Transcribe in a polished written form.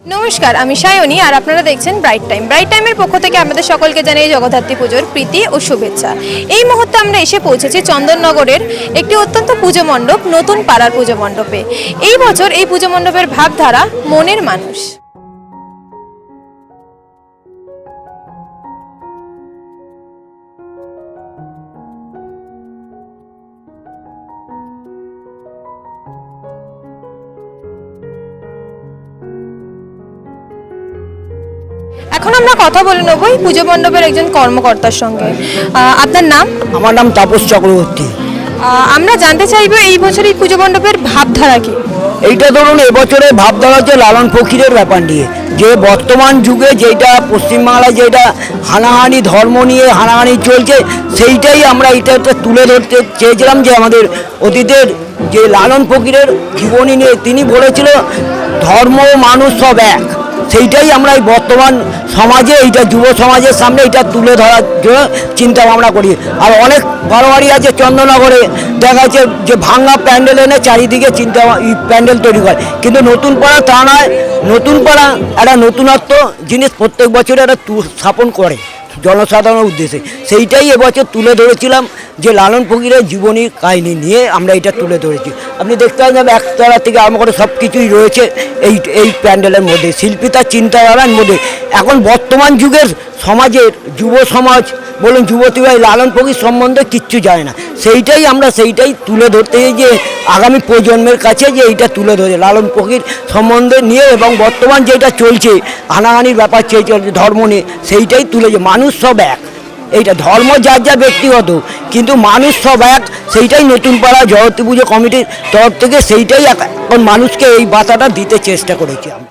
নমস্কার, আমি সায়নী আর আপনারা দেখছেন ব্রাইট টাইম। ব্রাইট টাইমের পক্ষ থেকে আমাদের সকলকে জানাই জগদ্ধাত্রী পুজোর প্রীতি ও শুভেচ্ছা। এই মুহূর্তে আমরা এসে পৌঁছেছি চন্দননগরের একটি অত্যন্ত পুজো মণ্ডপ, নতুন পাড়ার পুজো মণ্ডপে। এই বছর এই পুজো মণ্ডপের ভাবধারা মনের মানুষ। এখন আমরা কথা বলে নেব এই পুজো মণ্ডপের একজন কর্মকর্তার সঙ্গে। আপনার নাম? আমার নাম তাপস চক্রবর্তী। আমরা জানতে চাইবো এই বছর এই পুজো মণ্ডপের ভাবধারা কি? এইটা ধরুন এবছরে ভাবধারা হচ্ছে লালন ফকিরের ব্যাপার নিয়ে, যে বর্তমান যুগে যেটা পশ্চিমবাংলায় যেটা হানাহানি ধর্ম নিয়ে হানাহানি চলছে, সেইটাই আমরা এটা তুলে ধরতে চেয়েছিলাম। যে আমাদের অতীতের যে লালন ফকিরের জীবনী নিয়ে তিনি বলেছিল ধর্ম মানুষ সব এক, সেইটাই আমরা এই বর্তমান সমাজে এইটা যুব সমাজের সামনে এটা তুলে ধরার জন্য চিন্তা ভাবনা করি। আর অনেক বাড়ি আছে চন্দননগরে, দেখা যাচ্ছে যে ভাঙা প্যান্ডেল এনে চারিদিকে প্যান্ডেল তৈরি করে, কিন্তু নতুন পাড়া তা নয়। নতুন পাড়া একটা নতুনত্ব জিনিস প্রত্যেক বছর একটা স্থাপন করে জনসাধারণের উদ্দেশ্যে, সেইটাই এবছর তুলে ধরেছিলাম। যে লালন ফকিরের জীবনী কাহিনী নিয়ে আমরা এটা তুলে ধরেছি। আপনি দেখতে পাবেন একতলা থেকে আরম্ভ করে সব কিছুই রয়েছে এই প্যান্ডেলের মধ্যে, শিল্পী তার চিন্তাধারার মধ্যে। এখন বর্তমান যুগের সমাজের যুব সমাজ বলুন, যুবতী ভাই লালন ফকির সম্বন্ধে কিচ্ছু জানে না, সেইটাই তুলে ধরতে যে আগামী প্রজন্মের কাছে যে এইটা তুলে ধরে লালন ফকির সম্বন্ধে নিয়ে, এবং বর্তমান যেটা চলছে হানাহানির ব্যাপার চলছে ধর্ম নিয়ে, সেইটাই তুলে যে মানুষ সব এক। এইটা ধর্ম যার যা ব্যক্তিগত, কিন্তু মানুষ সব এক, সেইটাই নতুন পাড়া জগদ্ধাত্রী পুজো কমিটির তরফ থেকে সেইটাই এখন মানুষকে এই বার্তাটা দিতে চেষ্টা করেছি আমরা।